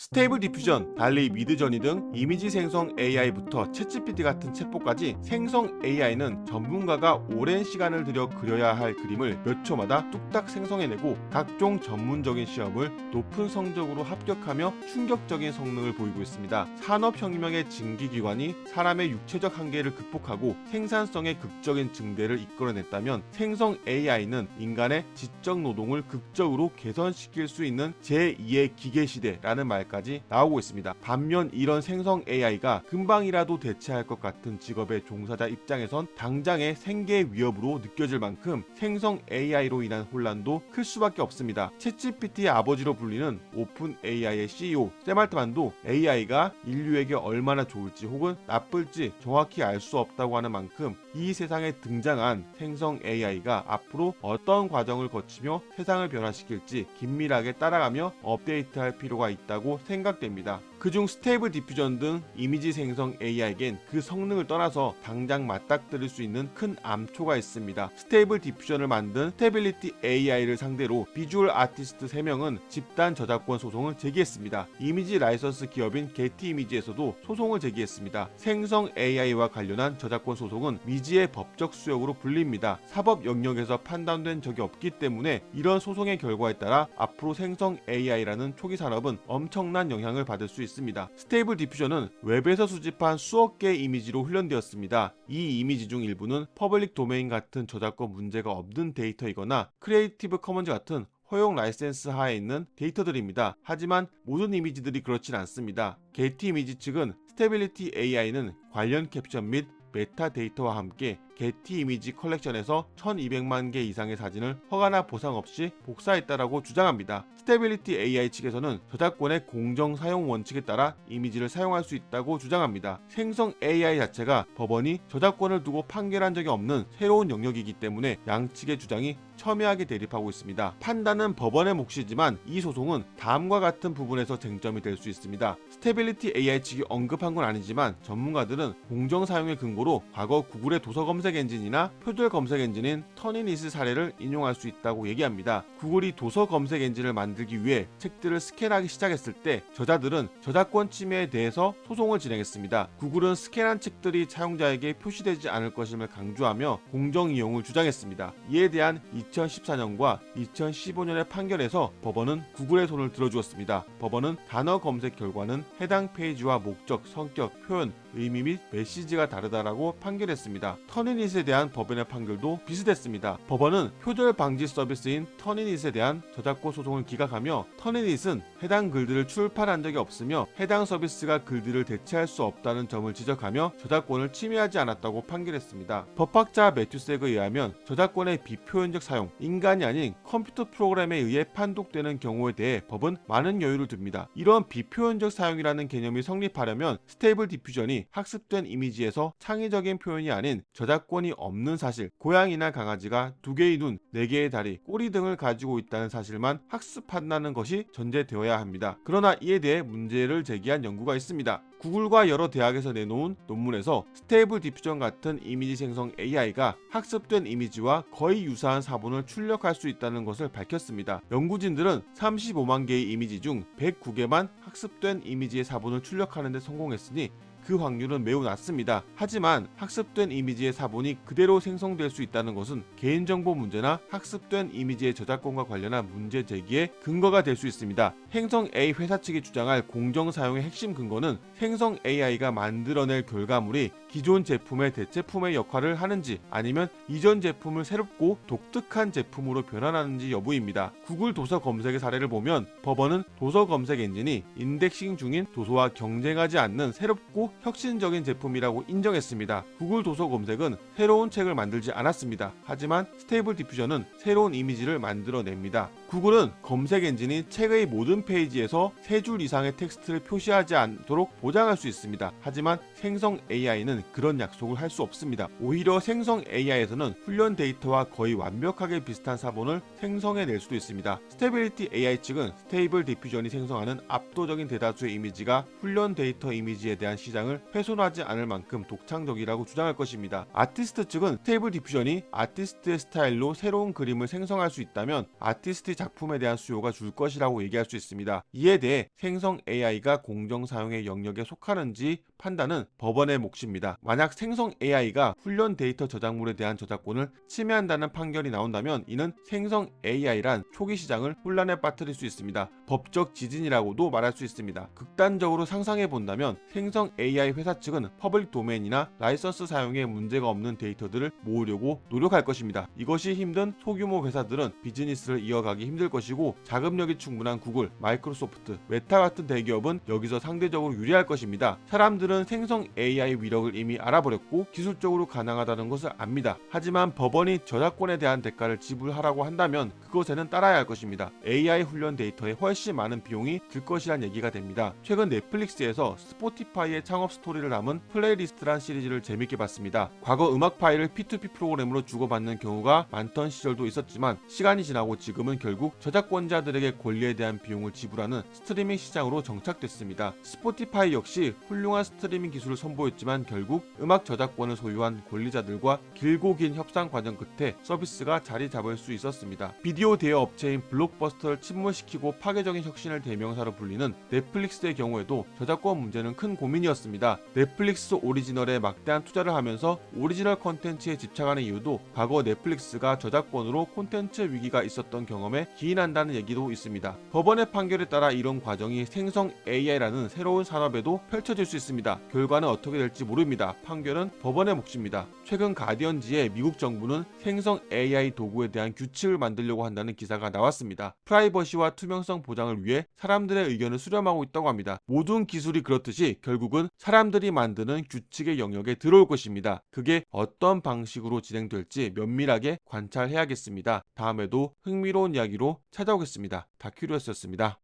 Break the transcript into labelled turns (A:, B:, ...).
A: 스테이블 디퓨전, 달리 미드저니 등 이미지 생성 AI부터 챗GPT 같은 챗봇까지 생성 AI는 전문가가 오랜 시간을 들여 그려야 할 그림을 몇 초마다 뚝딱 생성해내고 각종 전문적인 시험을 높은 성적으로 합격하며 충격적인 성능을 보이고 있습니다. 산업혁명의 증기기관이 사람의 육체적 한계를 극복하고 생산성의 극적인 증대를 이끌어냈다면 생성 AI는 인간의 지적 노동을 극적으로 개선시킬 수 있는 제2의 기계시대라는 말까지 나오고 있습니다. 반면 이런 생성 AI가 금방이라도 대체할 것 같은 직업의 종사자 입장에선 당장의 생계 위협으로 느껴질 만큼 생성 AI로 인한 혼란도 클 수밖에 없습니다. 챗GPT의 아버지로 불리는 오픈 AI의 CEO 샘 알트만도 AI가 인류에게 얼마나 좋을지 혹은 나쁠지 정확히 알 수 없다고 하는 만큼 이 세상에 등장한 생성 AI가 앞으로 어떤 과정을 거치며 세상을 변화시킬지 긴밀하게 따라가며 업데이트할 필요가 있다고 생각됩니다. 그중 스테이블 디퓨전 등 이미지 생성 AI에겐 그 성능을 떠나서 당장 맞닥뜨릴 수 있는 큰 암초가 있습니다. 스테이블 디퓨전을 만든 스테빌리티 AI를 상대로 비주얼 아티스트 3명은 집단 저작권 소송을 제기했습니다. 이미지 라이선스 기업인 게티 이미지에서도 소송을 제기했습니다. 생성 AI와 관련한 저작권 소송은 미지의 법적 수역으로 불립니다. 사법 영역에서 판단된 적이 없기 때문에 이런 소송의 결과에 따라 앞으로 생성 AI라는 초기 산업은 엄청난 영향을 받을 수 있습니다. 스테이블 디퓨전은 웹에서 수집한 수억 개의 이미지로 훈련되었습니다. 이 이미지 중 일부는 퍼블릭 도메인 같은 저작권 문제가 없는 데이터이거나 크리에이티브 커먼즈 같은 허용 라이센스 하에 있는 데이터들입니다. 하지만 모든 이미지들이 그렇진 않습니다. 게티 이미지 측은 스테빌리티 AI는 관련 캡션 및 메타 데이터와 함께 게티 이미지 컬렉션에서 1200만 개 이상의 사진을 허가나 보상 없이 복사했다라고 주장합니다. 스테빌리티 AI 측에서는 저작권의 공정 사용 원칙에 따라 이미지를 사용할 수 있다고 주장합니다. 생성 AI 자체가 법원이 저작권을 두고 판결한 적이 없는 새로운 영역이기 때문에 양측의 주장이 첨예하게 대립하고 있습니다. 판단은 법원의 몫이지만 이 소송은 다음과 같은 부분에서 쟁점이 될 수 있습니다. 스테빌리티 AI 측이 언급한 건 아니지만 전문가들은 공정 사용의 근거로 과거 구글의 도서 검색 엔진이나 표절 검색 엔진인 터니닛 사례를 인용할 수 있다고 얘기합니다. 구글이 도서 검색 엔진을 만들기 위해 책들을 스캔하기 시작했을 때 저자들은 저작권 침해에 대해서 소송을 진행했습니다. 구글은 스캔한 책들이 사용자에게 표시되지 않을 것임을 강조하며 공정 이용을 주장했습니다. 이에 대한 2014년과 2015년의 판결에서 법원은 구글의 손을 들어주었습니다. 법원은 단어 검색 결과는 해당 페이지와 목적, 성격, 표현, 의미 및 메시지가 다르다라고 판결했습니다. 터니닛에 대한 법원의 판결도 비슷했습니다. 법원은 표절 방지 서비스인 터니닛에 대한 저작권 소송을 기각하며 터니닛은 해당 글들을 출판한 적이 없으며 해당 서비스가 글들을 대체할 수 없다는 점을 지적하며 저작권을 침해하지 않았다고 판결했습니다. 법학자 매튜 색에 의하면 저작권의 비표현적 사용, 인간이 아닌 컴퓨터 프로그램에 의해 판독되는 경우에 대해 법은 많은 여유를 둡니다. 이런 비표현적 사용이라는 개념이 성립하려면 스테이블 디퓨전이 학습된 이미지에서 창의적인 표현이 아닌 저작권이 없는 사실, 고양이나 강아지가 2개의 눈, 4개의 다리, 꼬리 등을 가지고 있다는 사실만 학습한다는 것이 전제되어야 합니다. 그러나 이에 대해 문제를 제기한 연구가 있습니다. 구글과 여러 대학에서 내놓은 논문에서 스테이블 디퓨전 같은 이미지 생성 AI가 학습된 이미지와 거의 유사한 사본을 출력할 수 있다는 것을 밝혔습니다. 연구진들은 35만 개의 이미지 중 109개만 학습된 이미지의 사본을 출력하는 데 성공했으니 그 확률은 매우 낮습니다. 하지만 학습된 이미지의 사본이 그대로 생성될 수 있다는 것은 개인정보 문제나 학습된 이미지의 저작권과 관련한 문제 제기에 근거가 될 수 있습니다. 생성 AI 회사 측이 주장할 공정 사용의 핵심 근거는 생성 AI가 만들어낼 결과물이 기존 제품의 대체품의 역할을 하는지 아니면 이전 제품을 새롭고 독특한 제품으로 변환하는지 여부입니다. 구글 도서 검색의 사례를 보면 법원은 도서 검색 엔진이 인덱싱 중인 도서와 경쟁하지 않는 새롭고 혁신적인 제품이라고 인정했습니다. 구글 도서 검색은 새로운 책을 만들지 않았습니다. 하지만 스테이블 디퓨전은 새로운 이미지를 만들어냅니다. 구글은 검색 엔진이 책의 모든 페이지에서 3줄 이상의 텍스트를 표시하지 않도록 보장할 수 있습니다. 하지만 생성 AI는 그런 약속을 할 수 없습니다. 오히려 생성 AI에서는 훈련 데이터와 거의 완벽하게 비슷한 사본을 생성해낼 수도 있습니다. 스테빌리티 AI 측은 스테이블 디퓨전이 생성하는 압도적인 대다수의 이미지가 훈련 데이터 이미지에 대한 시장을 훼손하지 않을 만큼 독창적이라고 주장할 것입니다. 아티스트 측은 스테이블 디퓨전이 아티스트의 스타일로 새로운 그림을 생성할 수 있다면 아티스트의 작품에 대한 수요가 줄 것이라고 얘기할 수 있습니다. 이에 대해 생성 AI가 공정 사용의 영역에 속하는지 판단은 법원의 몫입니다. 만약 생성 AI가 훈련 데이터 저작물에 대한 저작권을 침해한다는 판결이 나온다면 이는 생성 AI란 초기 시장을 혼란에 빠뜨릴 수 있습니다. 법적 지진이라고도 말할 수 있습니다. 극단적으로 상상해 본다면 생성 AI 회사 측은 퍼블릭 도메인이나 라이선스 사용에 문제가 없는 데이터들을 모으려고 노력할 것입니다. 이것이 힘든 소규모 회사들은 비즈니스를 이어가기 힘들 것이고 자금력이 충분한 구글, 마이크로소프트, 메타 같은 대기업은 여기서 상대적으로 유리할 것입니다. 사람들은 생성 AI 위력을 이미 알아버렸고 기술적으로 가능하다는 것을 압니다. 하지만 법원이 저작권에 대한 대가를 지불하라고 한다면 그것에는 따라야 할 것입니다. AI 훈련 데이터에 훨씬 많은 비용이 들 것이란 얘기가 됩니다. 최근 넷플릭스에서 스포티파이의 창업 스토리를 담은 플레이리스트란 시리즈를 재밌게 봤습니다. 과거 음악 파일을 P2P 프로그램으로 주고받는 경우가 많던 시절도 있었지만 시간이 지나고 지금은 결국 저작권자들에게 권리에 대한 비용을 지불하는 스트리밍 시장으로 정착됐습니다. 스포티파이 역시 훌륭한 스트리밍 기술을 선보였지만 결국 음악 저작권을 소유한 권리자들과 길고 긴 협상 과정 끝에 서비스가 자리 잡을 수 있었습니다. 비디오 대여 업체인 블록버스터를 침몰시키고 파괴적인 혁신을 대명사로 불리는 넷플릭스의 경우에도 저작권 문제는 큰 고민이었습니다. 넷플릭스 오리지널에 막대한 투자를 하면서 오리지널 컨텐츠에 집착하는 이유도 과거 넷플릭스가 저작권으로 콘텐츠 위기가 있었던 경험에 기인한다는 얘기도 있습니다. 법원의 판결에 따라 이런 과정이 생성 AI라는 새로운 산업에도 펼쳐질 수 있습니다. 결과는 어떻게 될지 모릅니다. 판결은 법원의 몫입니다. 최근 가디언지에 미국 정부는 생성 AI 도구에 대한 규칙을 만들려고 한다는 기사가 나왔습니다. 프라이버시와 투명성 보장을 위해 사람들의 의견을 수렴하고 있다고 합니다. 모든 기술이 그렇듯이 결국은 사람들이 만드는 규칙의 영역에 들어올 것입니다. 그게 어떤 방식으로 진행될지 면밀하게 관찰해야겠습니다. 다음에도 흥미로운 이야기로 찾아오겠습니다. 다큐리어스였습니다.